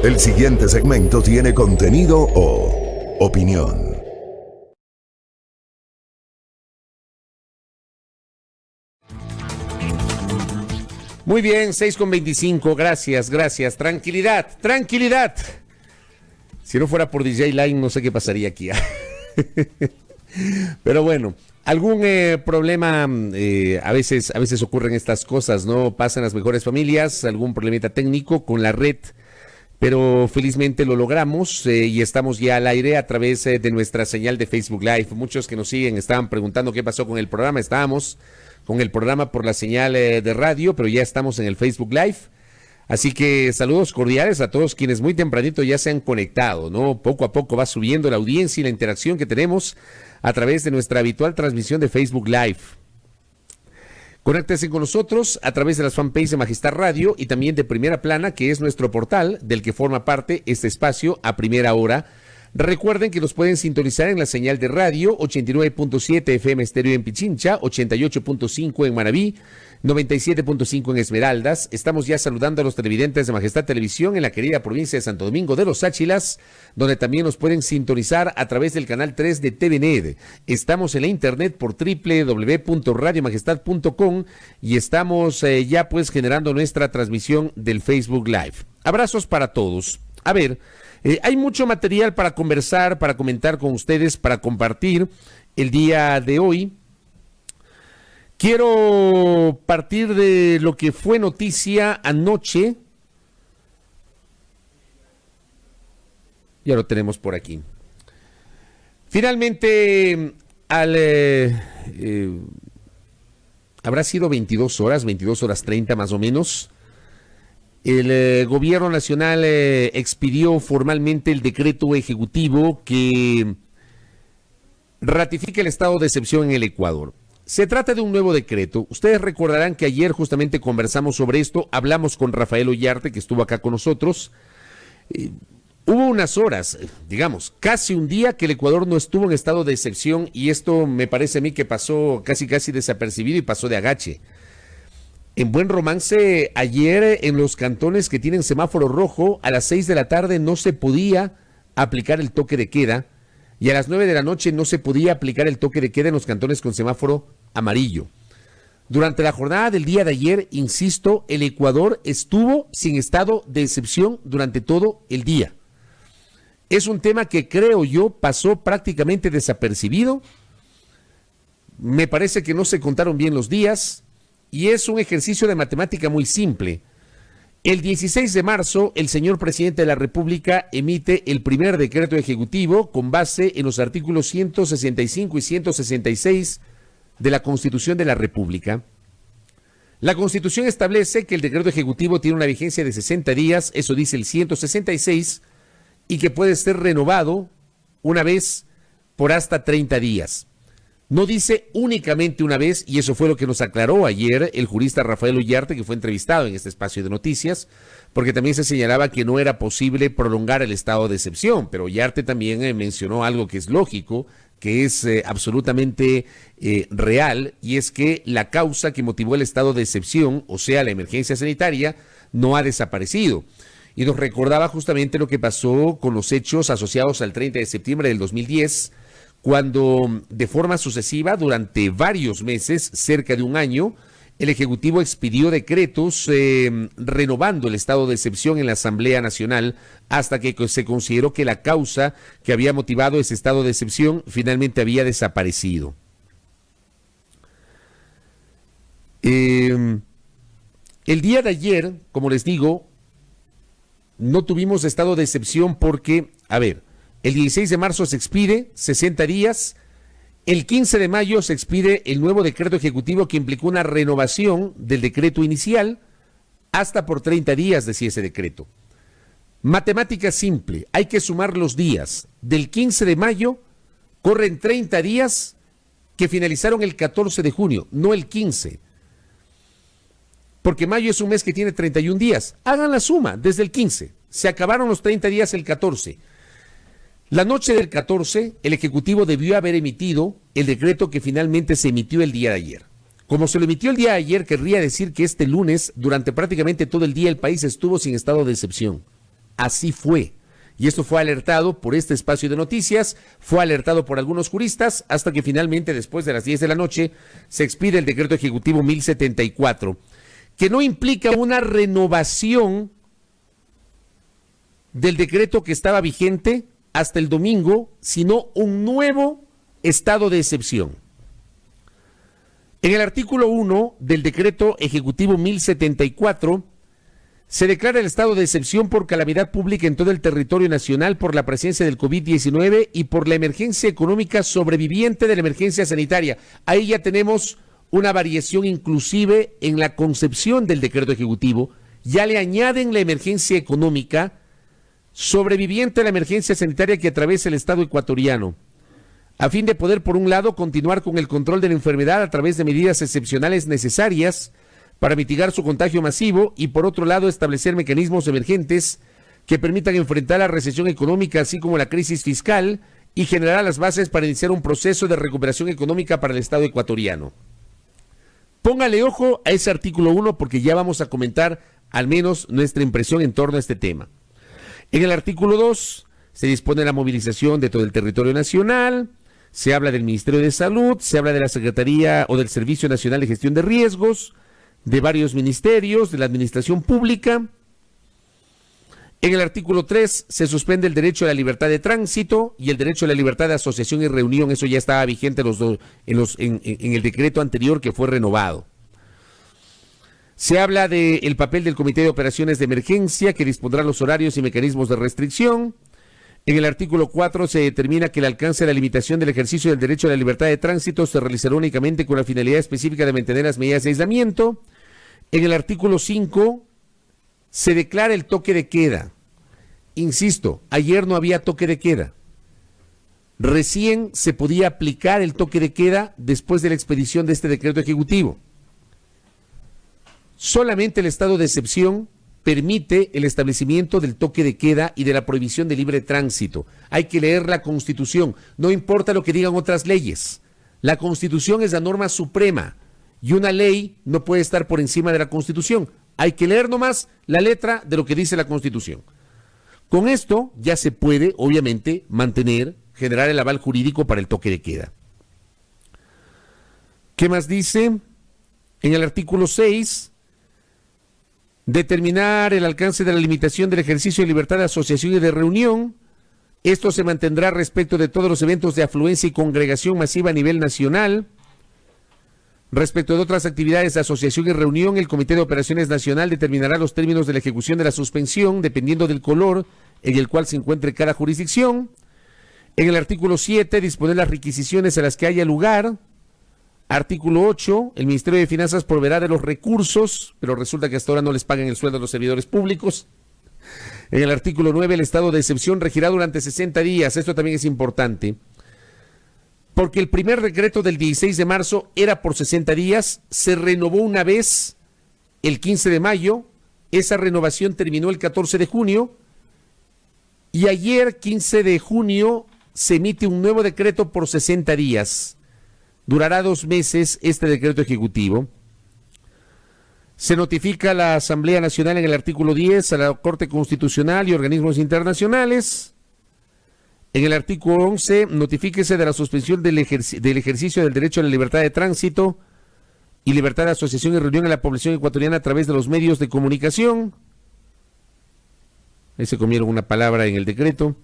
El siguiente segmento tiene contenido o opinión. Muy bien, 6:25, gracias. Tranquilidad. Si no fuera por DJ Line, no sé qué pasaría aquí. Pero bueno, algún problema, a veces ocurren estas cosas, ¿no? Pasan las mejores familias, algún problemita técnico con la red, pero felizmente lo logramos y estamos ya al aire a través de nuestra señal de Facebook Live. Muchos que nos siguen estaban preguntando qué pasó con el programa. Estábamos con el programa por la señal de radio, pero ya estamos en el Facebook Live. Así que saludos cordiales a todos quienes muy tempranito ya se han conectado, ¿no? Poco a poco va subiendo la audiencia y la interacción que tenemos a través de nuestra habitual transmisión de Facebook Live. Conéctense con nosotros a través de las fanpages de Majestad Radio y también de Primera Plana, que es nuestro portal del que forma parte este espacio a primera hora. Recuerden que nos pueden sintonizar en la señal de radio 89.7 FM estéreo en Pichincha, 88.5 en Manabí, 97.5 en Esmeraldas. Estamos ya saludando a los televidentes de Majestad Televisión en la querida provincia de Santo Domingo de los Áchilas, donde también nos pueden sintonizar a través del canal 3 de TVNet. Estamos en la internet por www.radiomajestad.com y estamos ya pues generando nuestra transmisión del Facebook Live. Abrazos para todos. A ver, hay mucho material para conversar, para comentar con ustedes, para compartir el día de hoy. Quiero partir de lo que fue noticia anoche. Ya lo tenemos por aquí. Finalmente, habrá sido 22 horas 30 más o menos. El gobierno nacional expidió formalmente el decreto ejecutivo que ratifica el estado de excepción en el Ecuador. Se trata de un nuevo decreto. Ustedes recordarán que ayer justamente conversamos sobre esto, hablamos con Rafael Ollarte, que estuvo acá con nosotros. Hubo unas horas, digamos, casi un día que el Ecuador no estuvo en estado de excepción y esto me parece a mí que pasó casi desapercibido y pasó de agache. En buen romance, ayer en los cantones que tienen semáforo rojo, a las 6 de la tarde no se podía aplicar el toque de queda y a las 9 de la noche no se podía aplicar el toque de queda en los cantones con semáforo amarillo. Durante la jornada del día de ayer, insisto, el Ecuador estuvo sin estado de excepción durante todo el día. Es un tema que creo yo pasó prácticamente desapercibido. Me parece que no se contaron bien los días. Y es un ejercicio de matemática muy simple. El 16 de marzo, el señor presidente de la República emite el primer decreto ejecutivo con base en los artículos 165 y 166 de la Constitución de la República. La Constitución establece que el decreto ejecutivo tiene una vigencia de 60 días, eso dice el 166, y que puede ser renovado una vez por hasta 30 días. No dice únicamente una vez, y eso fue lo que nos aclaró ayer el jurista Rafael Ollarte, que fue entrevistado en este espacio de noticias, porque también se señalaba que no era posible prolongar el estado de excepción, pero Ollarte también mencionó algo que es lógico, que es absolutamente real, y es que la causa que motivó el estado de excepción, o sea, la emergencia sanitaria, no ha desaparecido. Y nos recordaba justamente lo que pasó con los hechos asociados al 30 de septiembre del 2010, cuando de forma sucesiva, durante varios meses, cerca de un año, el Ejecutivo expidió decretos renovando el estado de excepción en la Asamblea Nacional hasta que se consideró que la causa que había motivado ese estado de excepción finalmente había desaparecido. El día de ayer, como les digo, no tuvimos estado de excepción porque, a ver, el 16 de marzo se expide 60 días, el 15 de mayo se expide el nuevo decreto ejecutivo que implicó una renovación del decreto inicial hasta por 30 días, decía ese decreto. Matemática simple, hay que sumar los días. Del 15 de mayo corren 30 días que finalizaron el 14 de junio, no el 15. Porque mayo es un mes que tiene 31 días. Hagan la suma desde el 15. Se acabaron los 30 días el 14. La noche del 14, el Ejecutivo debió haber emitido el decreto que finalmente se emitió el día de ayer. Como se lo emitió el día de ayer, querría decir que este lunes, durante prácticamente todo el día, el país estuvo sin estado de excepción. así fue. Y esto fue alertado por este espacio de noticias, fue alertado por algunos juristas, hasta que finalmente, después de las 10 de la noche, se expide el decreto ejecutivo 1074, que no implica una renovación del decreto que estaba vigente hasta el domingo, sino un nuevo estado de excepción. En el artículo 1 del decreto ejecutivo 1074, se declara el estado de excepción por calamidad pública en todo el territorio nacional por la presencia del COVID-19 y por la emergencia económica sobreviviente de la emergencia sanitaria. Ahí ya tenemos una variación inclusive en la concepción del decreto ejecutivo. Ya le añaden la emergencia económica sobreviviente a la emergencia sanitaria que atraviesa el estado ecuatoriano, a fin de poder, por un lado, continuar con el control de la enfermedad a través de medidas excepcionales necesarias para mitigar su contagio masivo y, por otro lado, establecer mecanismos emergentes que permitan enfrentar la recesión económica así como la crisis fiscal y generar las bases para iniciar un proceso de recuperación económica para el Estado ecuatoriano. Póngale ojo a ese artículo 1 porque ya vamos a comentar al menos nuestra impresión en torno a este tema. En el artículo 2 se dispone la movilización de todo el territorio nacional, se habla del Ministerio de Salud, se habla de la Secretaría o del Servicio Nacional de Gestión de Riesgos, de varios ministerios, de la administración pública. En el artículo 3 se suspende el derecho a la libertad de tránsito y el derecho a la libertad de asociación y reunión. Eso ya estaba vigente en el decreto anterior que fue renovado. Se habla del papel del Comité de Operaciones de Emergencia que dispondrá los horarios y mecanismos de restricción. En el artículo 4 se determina que el alcance de la limitación del ejercicio del derecho a la libertad de tránsito se realizará únicamente con la finalidad específica de mantener las medidas de aislamiento. En el artículo 5 se declara el toque de queda. Insisto, ayer no había toque de queda. Recién se podía aplicar el toque de queda después de la expedición de este decreto ejecutivo. Solamente el estado de excepción permite el establecimiento del toque de queda y de la prohibición de libre tránsito. Hay que leer la Constitución, no importa lo que digan otras leyes. La Constitución es la norma suprema y una ley no puede estar por encima de la Constitución. Hay que leer nomás la letra de lo que dice la Constitución. Con esto ya se puede, obviamente, generar el aval jurídico para el toque de queda. ¿Qué más dice? En el artículo 6, determinar el alcance de la limitación del ejercicio de libertad de asociación y de reunión. Esto se mantendrá respecto de todos los eventos de afluencia y congregación masiva a nivel nacional. Respecto de otras actividades de asociación y reunión, el Comité de Operaciones Nacional determinará los términos de la ejecución de la suspensión dependiendo del color en el cual se encuentre cada jurisdicción. En el artículo 7, disponer las requisiciones a las que haya lugar. Artículo 8, el Ministerio de Finanzas proveerá de los recursos, pero resulta que hasta ahora no les pagan el sueldo a los servidores públicos. En el artículo 9, el estado de excepción regirá durante 60 días. Esto también es importante, porque el primer decreto del 16 de marzo era por 60 días, se renovó una vez el 15 de mayo, esa renovación terminó el 14 de junio, y ayer, 15 de junio, se emite un nuevo decreto por 60 días. Durará 2 meses este decreto ejecutivo. Se notifica a la Asamblea Nacional en el artículo 10, a la Corte Constitucional y organismos internacionales. En el artículo 11, notifíquese de la suspensión del ejercicio del derecho a la libertad de tránsito y libertad de asociación y reunión a la población ecuatoriana a través de los medios de comunicación. Ahí se comieron una palabra en el decreto.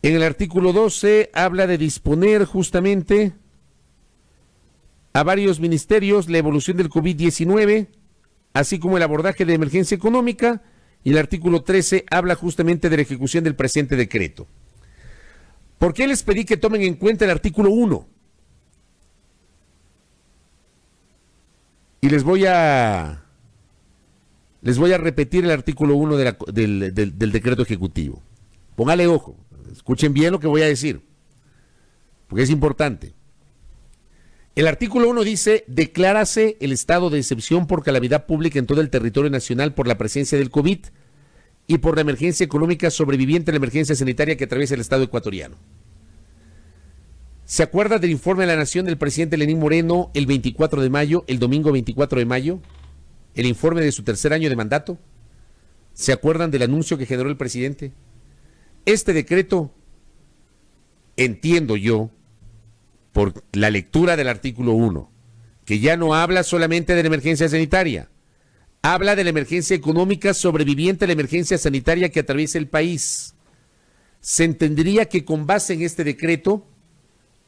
En el artículo 12, habla de disponer justamente a varios ministerios la evolución del COVID-19, así como el abordaje de emergencia económica, y el artículo 13 habla justamente de la ejecución del presente decreto. ¿Por qué les pedí que tomen en cuenta el artículo 1? Y les voy a repetir el artículo 1 del decreto ejecutivo. Póngale ojo, escuchen bien lo que voy a decir, porque es importante. El artículo 1 dice, declárase el estado de excepción por calamidad pública en todo el territorio nacional por la presencia del COVID y por la emergencia económica sobreviviente a la emergencia sanitaria que atraviesa el estado ecuatoriano. ¿Se acuerda del informe de la Nación del presidente Lenín Moreno el 24 de mayo, el domingo 24 de mayo? El informe de su tercer año de mandato. ¿Se acuerdan del anuncio que generó el presidente? Este decreto, entiendo yo, por la lectura del artículo 1, que ya no habla solamente de la emergencia sanitaria, habla de la emergencia económica sobreviviente a la emergencia sanitaria que atraviesa el país. Se entendería que con base en este decreto,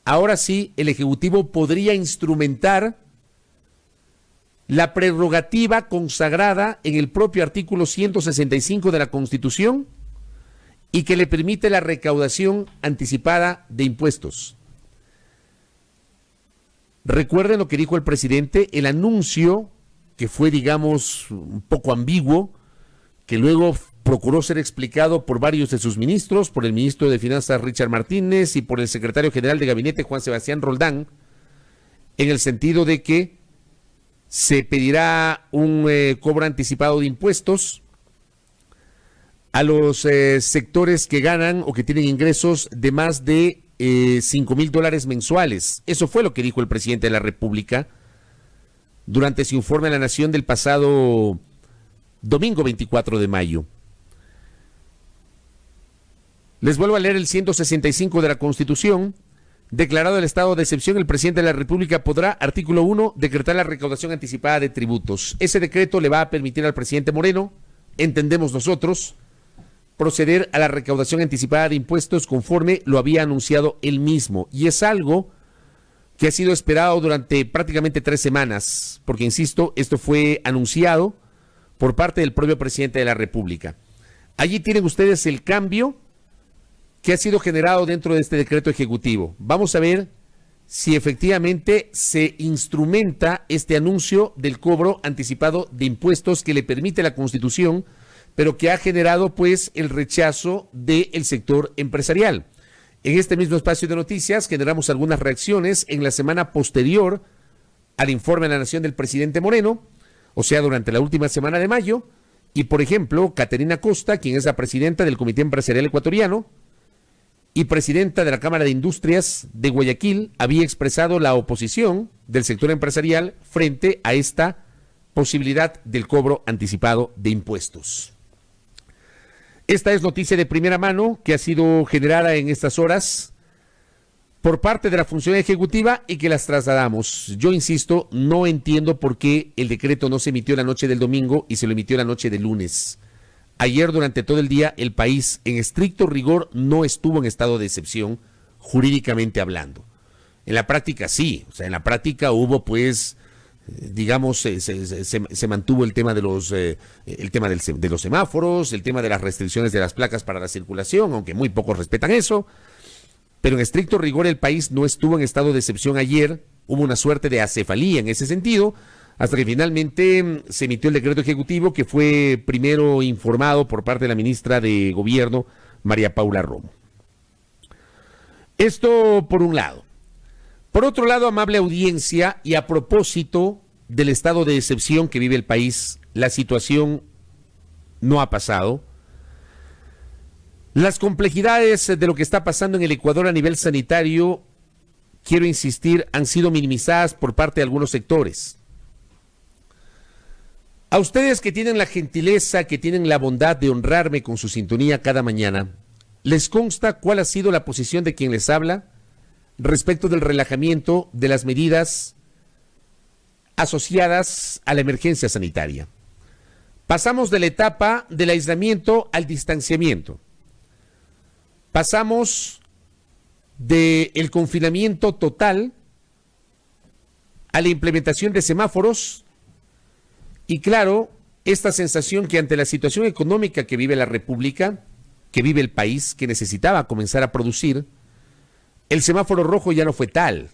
ahora sí, el Ejecutivo podría instrumentar la prerrogativa consagrada en el propio artículo 165 de la Constitución y que le permite la recaudación anticipada de impuestos. Recuerden lo que dijo el presidente, el anuncio que fue, digamos, un poco ambiguo, que luego procuró ser explicado por varios de sus ministros, por el ministro de Finanzas Richard Martínez y por el secretario general de Gabinete Juan Sebastián Roldán, en el sentido de que se pedirá un cobro anticipado de impuestos a los sectores que ganan o que tienen ingresos de más de $5,000 mensuales. Eso fue lo que dijo el presidente de la República durante su informe a la Nación del pasado domingo 24 de mayo. Les vuelvo a leer el 165 de la Constitución. Declarado el estado de excepción, el presidente de la República podrá, artículo 1, decretar la recaudación anticipada de tributos. Ese decreto le va a permitir al presidente Moreno, entendemos nosotros, proceder a la recaudación anticipada de impuestos conforme lo había anunciado él mismo. Y es algo que ha sido esperado durante prácticamente 3 semanas, porque, insisto, esto fue anunciado por parte del propio presidente de la República. Allí tienen ustedes el cambio que ha sido generado dentro de este decreto ejecutivo. Vamos a ver si efectivamente se instrumenta este anuncio del cobro anticipado de impuestos que le permite la Constitución, pero que ha generado pues el rechazo del sector empresarial. En este mismo espacio de noticias generamos algunas reacciones en la semana posterior al informe a la Nación del presidente Moreno, o sea, durante la última semana de mayo, y por ejemplo, Caterina Costa, quien es la presidenta del Comité Empresarial Ecuatoriano y presidenta de la Cámara de Industrias de Guayaquil, había expresado la oposición del sector empresarial frente a esta posibilidad del cobro anticipado de impuestos. Esta es noticia de primera mano que ha sido generada en estas horas por parte de la función ejecutiva y que las trasladamos. Yo insisto, no entiendo por qué el decreto no se emitió la noche del domingo y se lo emitió la noche del lunes. Ayer durante todo el día el país en estricto rigor no estuvo en estado de excepción jurídicamente hablando. En la práctica sí, o sea, en la práctica hubo pues, digamos, se mantuvo el tema de los semáforos, el tema de las restricciones de las placas para la circulación, aunque muy pocos respetan eso, pero en estricto rigor el país no estuvo en estado de excepción ayer, hubo una suerte de acefalía en ese sentido, hasta que finalmente se emitió el decreto ejecutivo que fue primero informado por parte de la ministra de Gobierno, María Paula Romo. Esto por un lado. Por otro lado, amable audiencia, y a propósito del estado de excepción que vive el país, la situación no ha pasado. Las complejidades de lo que está pasando en el Ecuador a nivel sanitario, quiero insistir, han sido minimizadas por parte de algunos sectores. A ustedes que tienen la gentileza, que tienen la bondad de honrarme con su sintonía cada mañana, ¿les consta cuál ha sido la posición de quien les habla respecto del relajamiento de las medidas asociadas a la emergencia sanitaria? Pasamos de la etapa del aislamiento al distanciamiento. Pasamos del confinamiento total a la implementación de semáforos. Y claro, esta sensación que ante la situación económica que vive la República, que vive el país, que necesitaba comenzar a producir, el semáforo rojo ya no fue tal.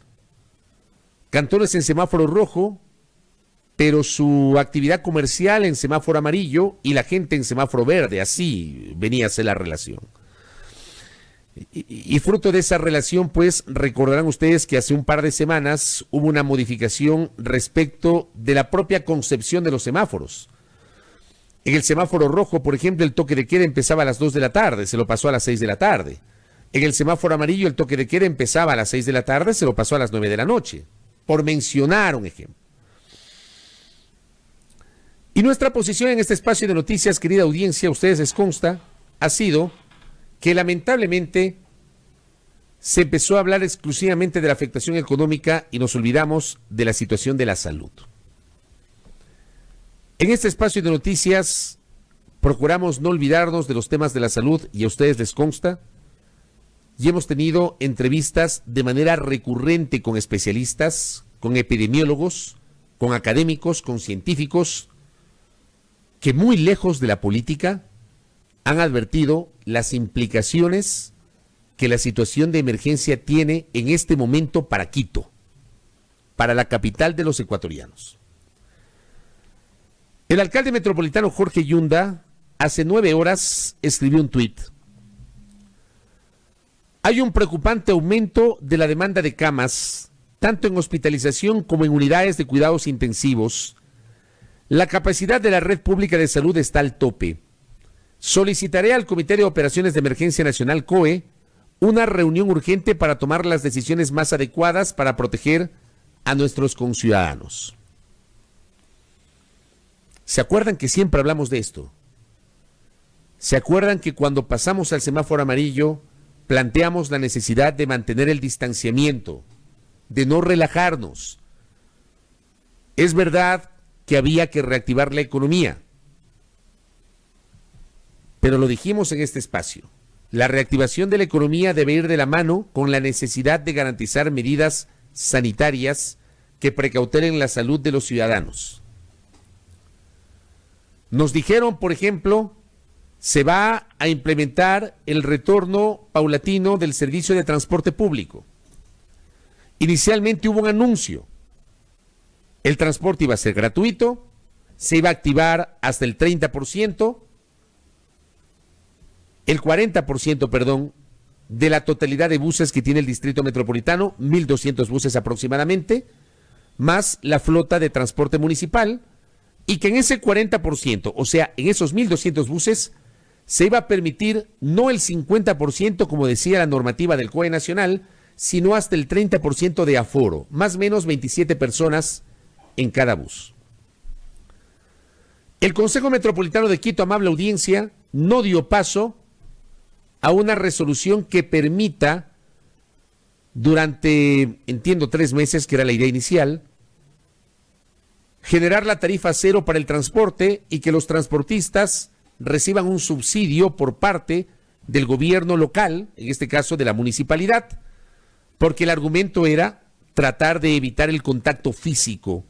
Cantones en semáforo rojo, pero su actividad comercial en semáforo amarillo y la gente en semáforo verde, así venía a ser la relación. Y fruto de esa relación, pues, recordarán ustedes que hace un par de semanas hubo una modificación respecto de la propia concepción de los semáforos. En el semáforo rojo, por ejemplo, el toque de queda empezaba a las 2 de la tarde, se lo pasó a las 6 de la tarde. En el semáforo amarillo, el toque de queda empezaba a las 6 de la tarde, se lo pasó a las 9 de la noche, por mencionar un ejemplo. Y nuestra posición en este espacio de noticias, querida audiencia, a ustedes les consta, ha sido que lamentablemente se empezó a hablar exclusivamente de la afectación económica y nos olvidamos de la situación de la salud. En este espacio de noticias procuramos no olvidarnos de los temas de la salud y a ustedes les consta, y hemos tenido entrevistas de manera recurrente con especialistas, con epidemiólogos, con académicos, con científicos, que muy lejos de la política han advertido las implicaciones que la situación de emergencia tiene en este momento para Quito, para la capital de los ecuatorianos. El alcalde metropolitano Jorge Yunda hace 9 horas escribió un tuit. Hay un preocupante aumento de la demanda de camas, tanto en hospitalización como en unidades de cuidados intensivos. La capacidad de la red pública de salud está al tope. Solicitaré al Comité de Operaciones de Emergencia Nacional, COE, una reunión urgente para tomar las decisiones más adecuadas para proteger a nuestros conciudadanos. ¿Se acuerdan que siempre hablamos de esto? ¿Se acuerdan que cuando pasamos al semáforo amarillo planteamos la necesidad de mantener el distanciamiento, de no relajarnos? Es verdad que había que reactivar la economía, pero lo dijimos en este espacio. La reactivación de la economía debe ir de la mano con la necesidad de garantizar medidas sanitarias que precautelen la salud de los ciudadanos. Nos dijeron, por ejemplo, se va a implementar el retorno paulatino del servicio de transporte público. Inicialmente hubo un anuncio. El transporte iba a ser gratuito, se iba a activar hasta el 30%, el 40%, perdón, de la totalidad de buses que tiene el Distrito Metropolitano, 1.200 buses aproximadamente, más la flota de transporte municipal, y que en ese 40%, o sea, en esos 1.200 buses, se iba a permitir no el 50%, como decía la normativa del COE Nacional, sino hasta el 30% de aforo, más o menos 27 personas en cada bus. El Consejo Metropolitano de Quito, amable audiencia, no dio paso a una resolución que permita, durante, entiendo, 3 meses, que era la idea inicial, generar la tarifa cero para el transporte y que los transportistas reciban un subsidio por parte del gobierno local, en este caso de la municipalidad, porque el argumento era tratar de evitar el contacto físico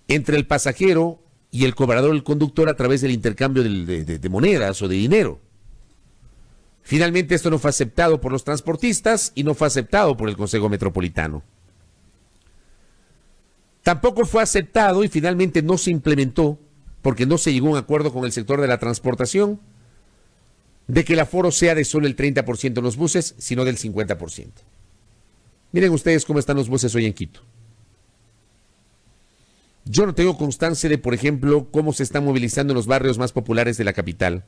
entre el pasajero y el cobrador, el conductor, a través del intercambio de monedas o de dinero. Finalmente esto no fue aceptado por los transportistas y no fue aceptado por el Consejo Metropolitano. Tampoco fue aceptado y finalmente no se implementó, porque no se llegó a un acuerdo con el sector de la transportación, de que el aforo sea de solo el 30% en los buses, sino del 50%. Miren ustedes cómo están los buses hoy en Quito. Yo no tengo constancia de, por ejemplo, cómo se están movilizando en los barrios más populares de la capital,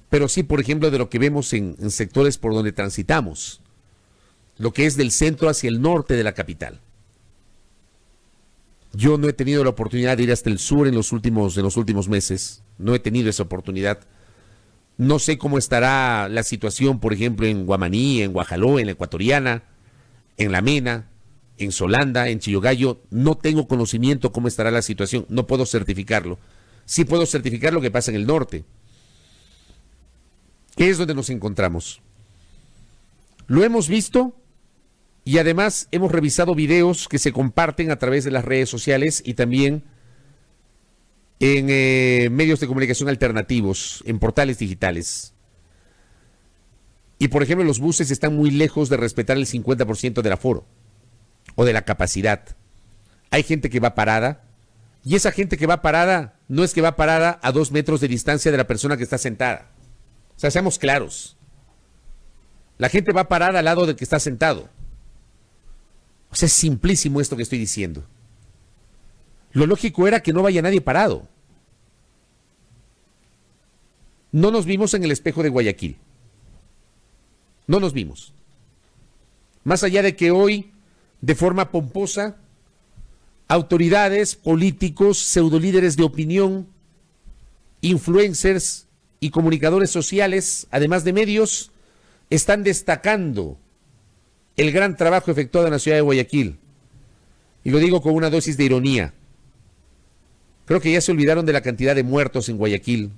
pero sí, por ejemplo, de lo que vemos en sectores por donde transitamos, lo que es del centro hacia el norte de la capital. Yo no he tenido la oportunidad de ir hasta el sur en los últimos meses, no he tenido esa oportunidad. No sé cómo estará la situación, por ejemplo, en Guamaní, en Guajaló, en la Ecuatoriana, en La Mena, en Solanda, en Chillogallo. No tengo conocimiento cómo estará la situación, no puedo certificarlo. Sí puedo certificar lo que pasa en el norte, que es donde nos encontramos. Lo hemos visto y además hemos revisado videos que se comparten a través de las redes sociales y también en medios de comunicación alternativos, en portales digitales. Y por ejemplo, los buses están muy lejos de respetar el 50% del aforo o de la capacidad. Hay gente que va parada y esa gente que va parada no es que va parada a 2 metros de distancia de la persona que está sentada. O sea, seamos claros. La gente va parada al lado del que está sentado. O sea, es simplísimo esto que estoy diciendo. Lo lógico era que no vaya nadie parado. No nos vimos en el espejo de Guayaquil. No nos vimos. Más allá de que hoy, de forma pomposa, autoridades, políticos, pseudolíderes de opinión, influencers y comunicadores sociales, además de medios, están destacando el gran trabajo efectuado en la ciudad de Guayaquil. Y lo digo con una dosis de ironía. Creo que ya se olvidaron de la cantidad de muertos en Guayaquil.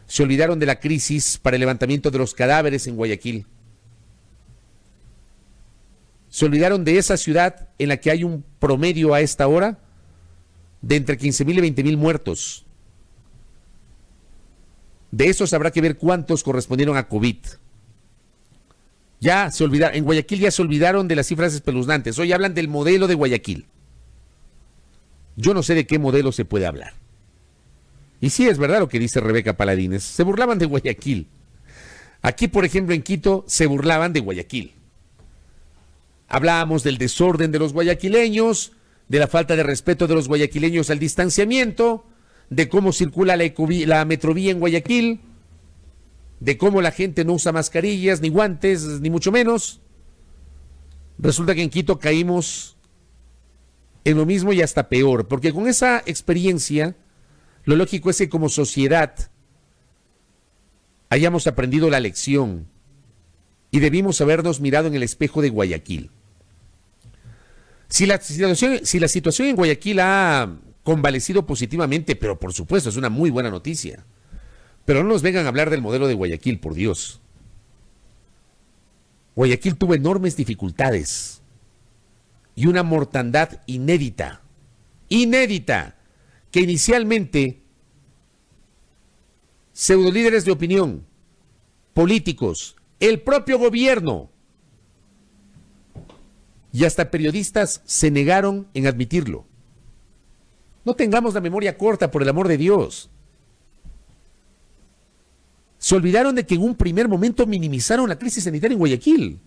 Se olvidaron de la crisis para el levantamiento de los cadáveres en Guayaquil. Se olvidaron de esa ciudad en la que hay un promedio a esta hora de entre 15,000 y 20,000 muertos. De esos habrá que ver cuántos correspondieron a COVID. Ya se olvidaron, en Guayaquil ya se olvidaron de las cifras espeluznantes. Hoy hablan del modelo de Guayaquil. Yo no sé de qué modelo se puede hablar. Y sí es verdad lo que dice Rebeca Paladines. Se burlaban de Guayaquil. Aquí, por ejemplo, en Quito, se burlaban de Guayaquil. Hablábamos del desorden de los guayaquileños, de la falta de respeto de los guayaquileños al distanciamiento, de cómo circula la metrovía en Guayaquil, de cómo la gente no usa mascarillas, ni guantes, ni mucho menos. Resulta que en Quito caímos en lo mismo y hasta peor, porque con esa experiencia, lo lógico es que como sociedad hayamos aprendido la lección y debimos habernos mirado en el espejo de Guayaquil. Si la situación en Guayaquil ha convalecido positivamente, pero por supuesto es una muy buena noticia, pero no nos vengan a hablar del modelo de Guayaquil, por Dios. Guayaquil tuvo enormes dificultades y una mortandad inédita, que inicialmente pseudolíderes de opinión, políticos, el propio gobierno y hasta periodistas se negaron en admitirlo. No tengamos la memoria corta, por el amor de Dios. Se olvidaron de que en un primer momento minimizaron la crisis sanitaria en Guayaquil.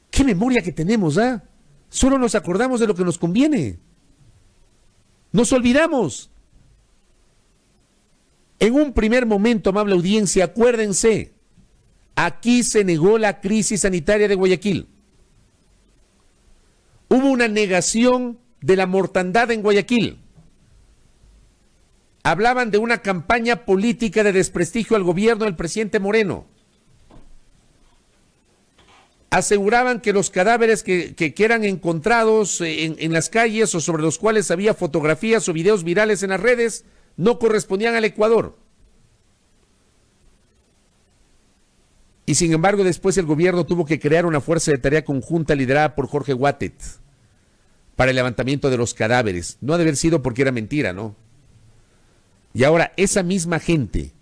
¿Qué memoria que tenemos, ah? Solo nos acordamos de lo que nos conviene. Nos olvidamos. En un primer momento, amable audiencia, acuérdense, aquí se negó la crisis sanitaria de Guayaquil. Hubo una negación de la mortandad en Guayaquil. Hablaban de una campaña política de desprestigio al gobierno del presidente Moreno. Aseguraban que los cadáveres que eran encontrados en las calles o sobre los cuales había fotografías o videos virales en las redes no correspondían al Ecuador. Y sin embargo, después el gobierno tuvo que crear una fuerza de tarea conjunta liderada por Jorge Guatet para el levantamiento de los cadáveres. No ha de haber sido porque era mentira, ¿no? Y ahora esa misma gente,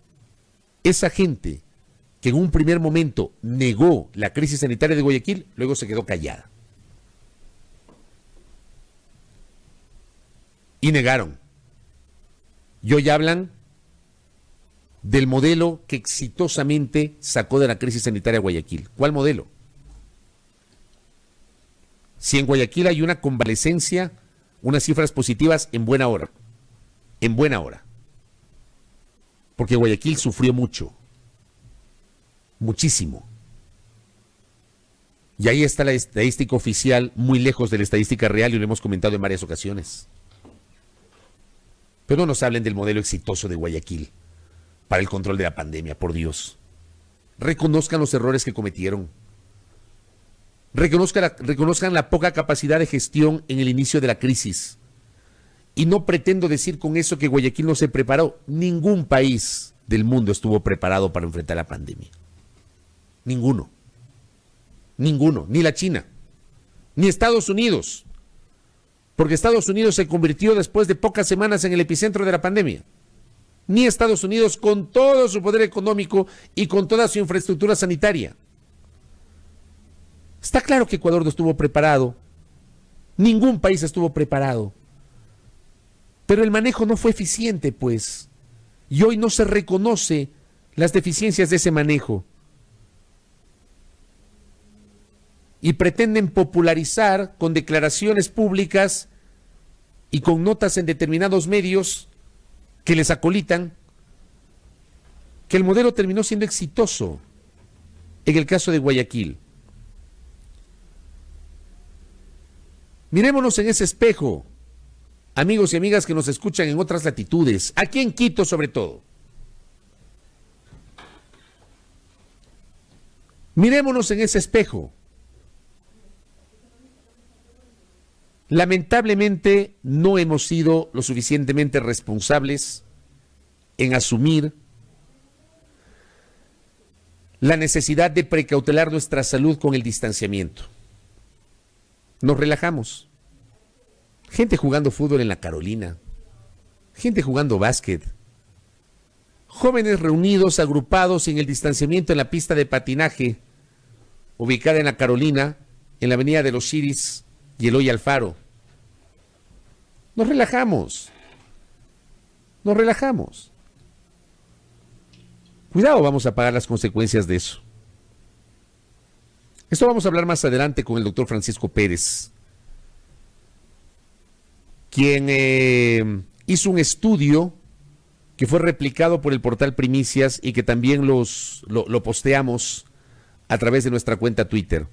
que en un primer momento negó la crisis sanitaria de Guayaquil, luego se quedó callada. Y negaron. Y hoy hablan del modelo que exitosamente sacó de la crisis sanitaria a Guayaquil. ¿Cuál modelo? Si en Guayaquil hay una convalecencia, unas cifras positivas en buena hora. En buena hora. Porque Guayaquil sufrió mucho. Muchísimo. Y ahí está la estadística oficial, muy lejos de la estadística real, y lo hemos comentado en varias ocasiones. Pero no nos hablen del modelo exitoso de Guayaquil para el control de la pandemia, por Dios. Reconozcan los errores que cometieron. Reconozcan la poca capacidad de gestión en el inicio de la crisis. Y no pretendo decir con eso que Guayaquil no se preparó. Ningún país del mundo estuvo preparado para enfrentar la pandemia. Ninguno. Ninguno. Ni la China. Ni Estados Unidos. Porque Estados Unidos se convirtió después de pocas semanas en el epicentro de la pandemia. Ni Estados Unidos con todo su poder económico y con toda su infraestructura sanitaria. Está claro que Ecuador no estuvo preparado. Ningún país estuvo preparado. Pero el manejo no fue eficiente, pues. Y hoy no se reconoce las deficiencias de ese manejo. Y pretenden popularizar con declaraciones públicas y con notas en determinados medios que les acolitan que el modelo terminó siendo exitoso en el caso de Guayaquil. Mirémonos en ese espejo amigos y amigas que nos escuchan en otras latitudes, aquí en Quito sobre todo. Mirémonos en ese espejo. Lamentablemente no hemos sido lo suficientemente responsables en asumir la necesidad de precautelar nuestra salud con el distanciamiento. Nos relajamos. Gente jugando fútbol en la Carolina, gente jugando básquet, jóvenes reunidos, agrupados en el distanciamiento en la pista de patinaje, ubicada en la Carolina, en la avenida de los Chiris y Eloy Alfaro. Nos relajamos. Nos relajamos. Cuidado, vamos a pagar las consecuencias de eso. Esto vamos a hablar más adelante con el doctor Francisco Pérez, quien hizo un estudio que fue replicado por el portal Primicias y que también lo posteamos a través de nuestra cuenta Twitter.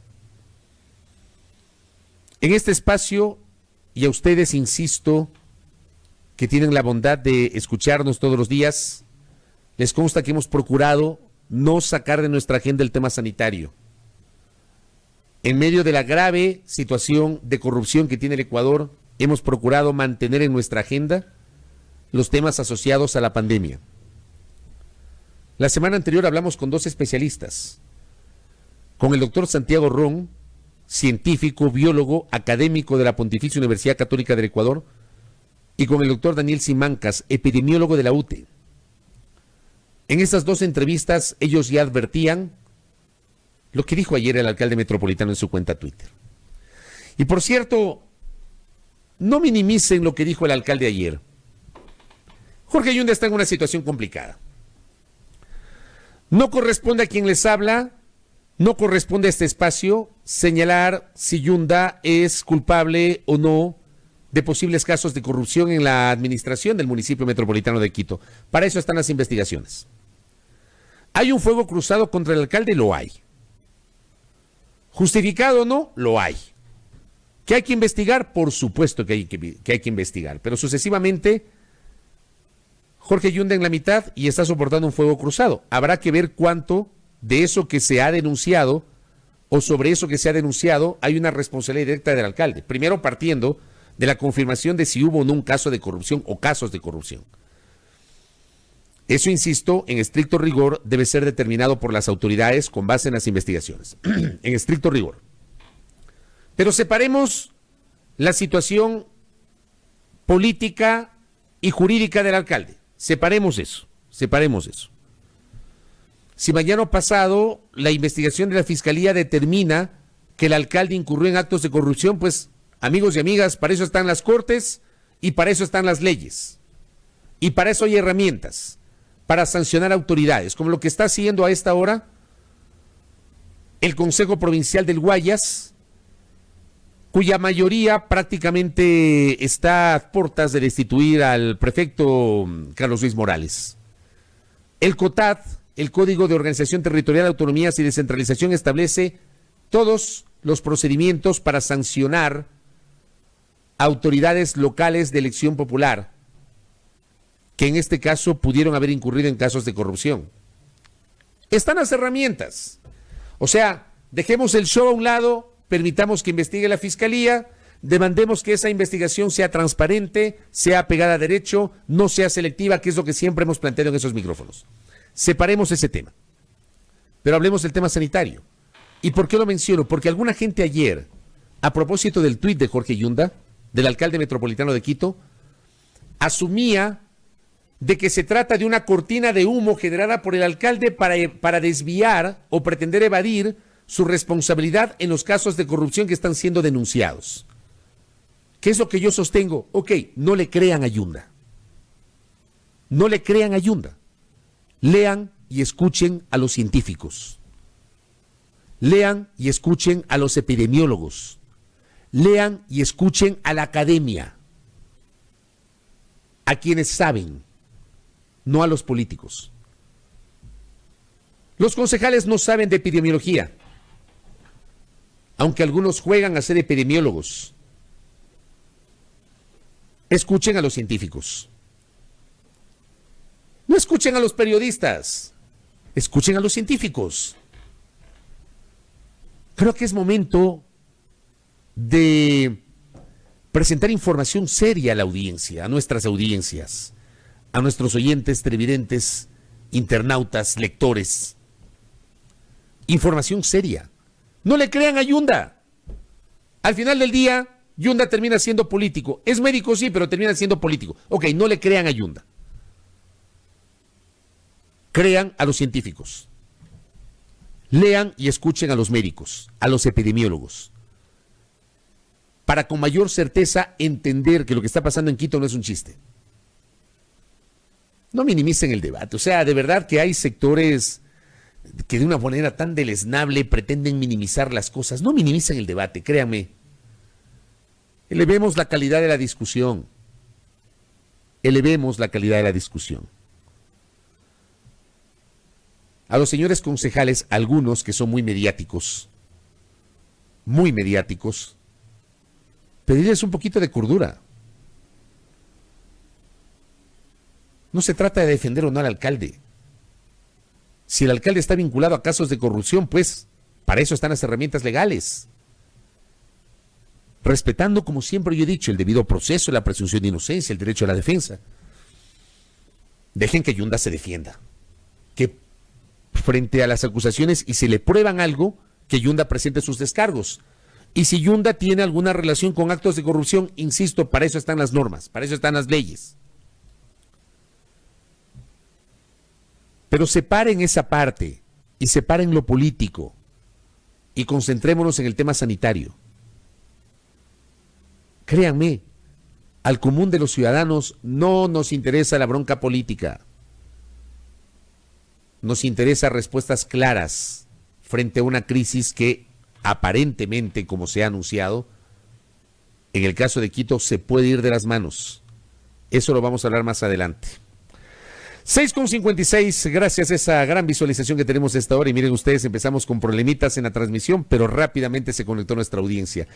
En este espacio, y a ustedes insisto, que tienen la bondad de escucharnos todos los días, les consta que hemos procurado no sacar de nuestra agenda el tema sanitario. En medio de la grave situación de corrupción que tiene el Ecuador, hemos procurado mantener en nuestra agenda los temas asociados a la pandemia. La semana anterior hablamos con 2 especialistas, con el doctor Santiago Ron, científico, biólogo, académico de la Pontificia Universidad Católica del Ecuador, y con el doctor Daniel Simancas, epidemiólogo de la UTE. En estas 2 entrevistas ellos ya advertían lo que dijo ayer el alcalde metropolitano en su cuenta Twitter. Y por cierto, no minimicen lo que dijo el alcalde ayer. Jorge Yunda está en una situación complicada. No corresponde a quien les habla, no corresponde a este espacio señalar si Yunda es culpable o no de posibles casos de corrupción en la administración del municipio metropolitano de Quito. Para eso están las investigaciones. ¿Hay un fuego cruzado contra el alcalde? Lo hay. ¿Justificado o no? Lo hay. ¿Que hay que investigar? Por supuesto que hay que investigar, pero sucesivamente Jorge Yunda en la mitad y está soportando un fuego cruzado. Habrá que ver cuánto de eso que se ha denunciado o sobre eso que se ha denunciado hay una responsabilidad directa del alcalde. Primero partiendo de la confirmación de si hubo o no un caso de corrupción o casos de corrupción. Eso, insisto, en estricto rigor debe ser determinado por las autoridades con base en las investigaciones. En estricto rigor. Pero separemos la situación política y jurídica del alcalde. Separemos eso. Si mañana pasado la investigación de la Fiscalía determina que el alcalde incurrió en actos de corrupción, pues, amigos y amigas, para eso están las cortes y para eso están las leyes. Y para eso hay herramientas, para sancionar autoridades, como lo que está haciendo a esta hora el Consejo Provincial del Guayas, cuya mayoría prácticamente está a puertas de destituir al prefecto Carlos Luis Morales. El COTAD, el Código de Organización Territorial de Autonomías y Descentralización, establece todos los procedimientos para sancionar a autoridades locales de elección popular, que en este caso pudieron haber incurrido en casos de corrupción. Están las herramientas. O sea, dejemos el show a un lado, permitamos que investigue la Fiscalía, demandemos que esa investigación sea transparente, sea apegada a derecho, no sea selectiva, que es lo que siempre hemos planteado en esos micrófonos. Separemos ese tema, pero hablemos del tema sanitario. ¿Y por qué lo menciono? Porque alguna gente ayer, a propósito del tuit de Jorge Yunda, del alcalde metropolitano de Quito, asumía de que se trata de una cortina de humo generada por el alcalde para desviar o pretender evadir su responsabilidad en los casos de corrupción que están siendo denunciados. ¿Qué es lo que yo sostengo? Ok, no le crean a Yunda. No le crean a Yunda. Lean y escuchen a los científicos. Lean y escuchen a los epidemiólogos. Lean y escuchen a la academia. A quienes saben, no a los políticos. Los concejales no saben de epidemiología, aunque algunos juegan a ser epidemiólogos. escuchen a los científicos. No escuchen a los periodistas, escuchen a los científicos. Creo que es momento de presentar información seria a la audiencia, a nuestras audiencias, a nuestros oyentes, televidentes, internautas, lectores. Información seria. No le crean a Yunda. Al final del día, Yunda termina siendo político. Es médico, sí, pero termina siendo político. Ok, no le crean a Yunda. Crean a los científicos. Lean y escuchen a los médicos, a los epidemiólogos, para con mayor certeza entender que lo que está pasando en Quito no es un chiste. No minimicen el debate. O sea, de verdad que hay sectores que de una manera tan deleznable pretenden minimizar las cosas. No minimicen el debate, créanme. Elevemos la calidad de la discusión. Elevemos la calidad de la discusión. A los señores concejales, algunos que son muy mediáticos, pedirles un poquito de cordura. No se trata de defender o no al alcalde. Si el alcalde está vinculado a casos de corrupción, pues para eso están las herramientas legales. Respetando, como siempre yo he dicho, el debido proceso, la presunción de inocencia, el derecho a la defensa. Dejen que Yunda se defienda. Que frente a las acusaciones y si le prueban algo, que Yunda presente sus descargos. Y si Yunda tiene alguna relación con actos de corrupción, insisto, para eso están las normas, para eso están las leyes. Pero separen esa parte y separen lo político y concentrémonos en el tema sanitario. Créanme, al común de los ciudadanos no nos interesa la bronca política. Nos interesa respuestas claras frente a una crisis que aparentemente, como se ha anunciado, en el caso de Quito se puede ir de las manos. Eso lo vamos a hablar más adelante. 6:56, gracias a esa gran visualización que tenemos a esta hora. Y miren ustedes, empezamos con problemitas en la transmisión, pero rápidamente se conectó nuestra audiencia.